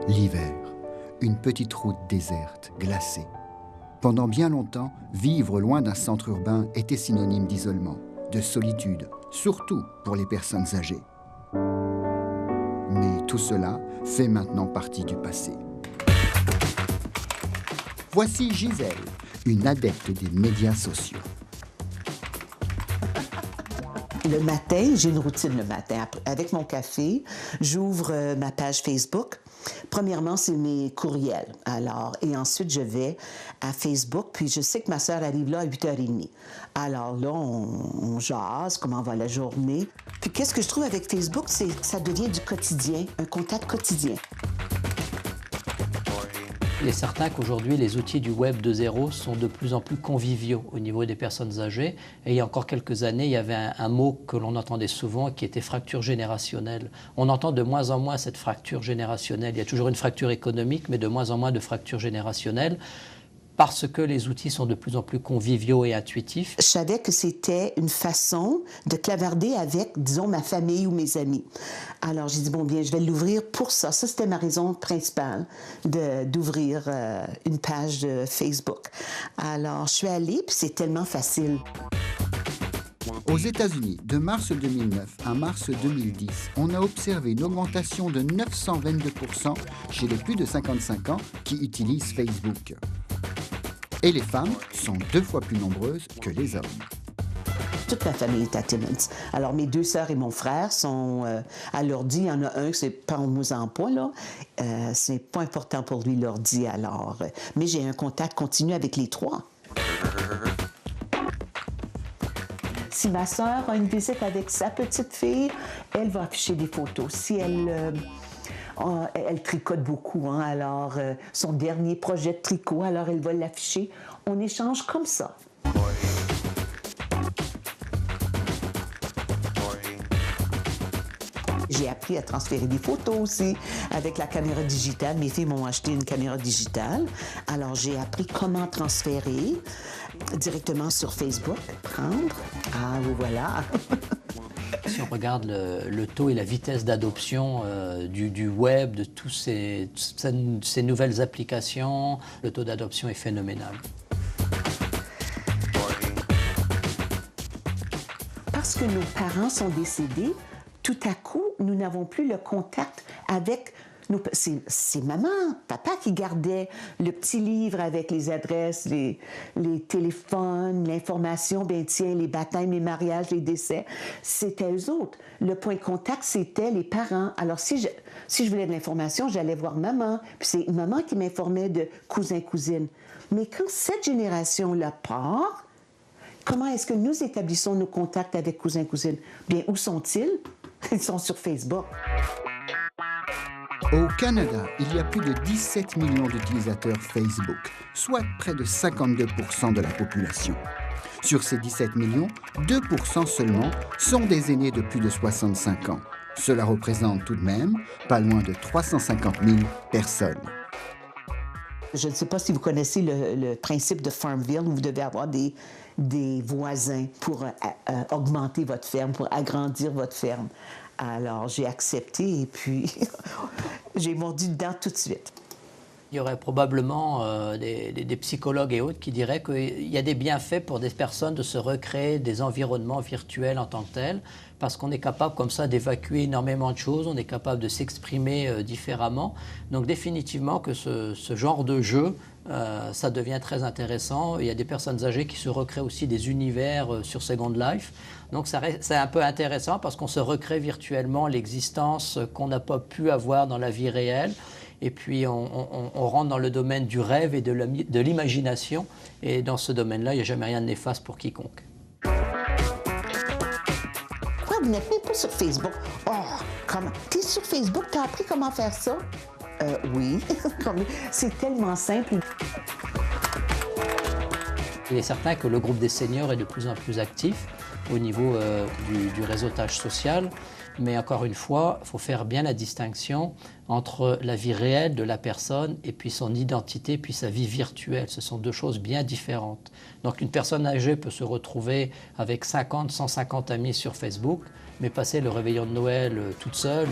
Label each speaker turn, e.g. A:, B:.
A: L'hiver, une petite route déserte, glacée. Pendant bien longtemps, vivre loin d'un centre urbain était synonyme d'isolement, de solitude, surtout pour les personnes âgées. Mais tout cela fait maintenant partie du passé. Voici Gisèle, une adepte des médias sociaux.
B: Le matin, j'ai une routine le matin. Avec mon café, j'ouvre ma page Facebook. Premièrement, c'est mes courriels. Et ensuite, je vais à Facebook, puis je sais que ma sœur arrive là à 8h30. Alors là, on jase, comment va la journée. Puis qu'est-ce que je trouve avec Facebook, c'est que ça devient du quotidien, un contact quotidien.
C: Il est certain qu'aujourd'hui, les outils du Web 2.0 sont de plus en plus conviviaux au niveau des personnes âgées. Et il y a encore quelques années, il y avait un mot que l'on entendait souvent qui était fracture générationnelle. On entend de moins en moins cette fracture générationnelle. Il y a toujours une fracture économique, mais de moins en moins de fracture générationnelle, parce que les outils sont de plus en plus conviviaux et intuitifs.
B: Je savais que c'était une façon de clavarder avec, disons, ma famille ou mes amis. Alors, j'ai dit, bon, bien, je vais l'ouvrir pour ça. Ça, c'était ma raison principale d'ouvrir une page de Facebook. Alors, je suis allée, puis c'est tellement facile.
A: Aux États-Unis, de mars 2009 à mars 2010, on a observé une augmentation de 922% chez les plus de 55 ans qui utilisent Facebook. Et les femmes sont 2 fois plus nombreuses que les hommes.
B: Toute ma famille est à Timmins. Alors, mes 2 sœurs et mon frère sont à l'ordi. Il y en a un, c'est pas en mise en point, là. C'est pas important pour lui, l'ordi, alors. Mais j'ai un contact continu avec les 3. Si ma sœur a une visite avec sa petite fille, elle va afficher des photos. Si elle tricote beaucoup, hein, alors son dernier projet de tricot, alors elle va l'afficher. On échange comme ça. J'ai appris à transférer des photos aussi avec la caméra digitale. Mes filles m'ont acheté une caméra digitale. Alors, j'ai appris comment transférer directement sur Facebook. Prendre. Ah, vous voilà.
C: Si on regarde le taux et la vitesse d'adoption du web, de toutes ces nouvelles applications, le taux d'adoption est phénoménal.
B: Parce que nos parents sont décédés, tout à coup, nous n'avons plus le contact avec nos... C'est maman, papa qui gardait le petit livre avec les adresses, les téléphones, l'information, bien tiens, les baptêmes, les mariages, les décès. C'était eux autres. Le point de contact, c'était les parents. Alors, si je voulais de l'information, j'allais voir maman. Puis c'est maman qui m'informait de cousins, cousines. Mais quand cette génération-là part, comment est-ce que nous établissons nos contacts avec cousins, cousines? Bien, où sont-ils? Ils sont sur Facebook.
A: Au Canada, il y a plus de 17 millions d'utilisateurs Facebook, soit près de 52% de la population. Sur ces 17 millions, 2% seulement sont des aînés de plus de 65 ans. Cela représente tout de même pas loin de 350 000 personnes.
B: Je ne sais pas si vous connaissez le principe de Farmville, où vous devez avoir des voisins pour augmenter votre ferme, pour agrandir votre ferme. Alors, j'ai accepté et puis j'ai mordu dedans tout de suite.
C: Il y aurait probablement des psychologues et autres qui diraient qu'il y a des bienfaits pour des personnes de se recréer des environnements virtuels en tant que tels, parce qu'on est capable comme ça d'évacuer énormément de choses, on est capable de s'exprimer différemment. Donc définitivement que ce genre de jeu, ça devient très intéressant. Il y a des personnes âgées qui se recréent aussi des univers sur Second Life. Donc c'est un peu intéressant parce qu'on se recrée virtuellement l'existence qu'on n'a pas pu avoir dans la vie réelle. Et puis on rentre dans le domaine du rêve et de l'imagination. Et dans ce domaine-là, il n'y a jamais rien de néfaste pour quiconque.
B: Quoi, vous n'êtes même pas sur Facebook? Oh, comment? T'es sur Facebook? T'as appris comment faire ça? Oui. C'est tellement simple.
C: Il est certain que le groupe des seniors est de plus en plus actif au niveau du réseautage social. Mais encore une fois, il faut faire bien la distinction entre la vie réelle de la personne et puis son identité, puis sa vie virtuelle. Ce sont 2 choses bien différentes. Donc une personne âgée peut se retrouver avec 50, 150 amis sur Facebook, mais passer le réveillon de Noël toute seule.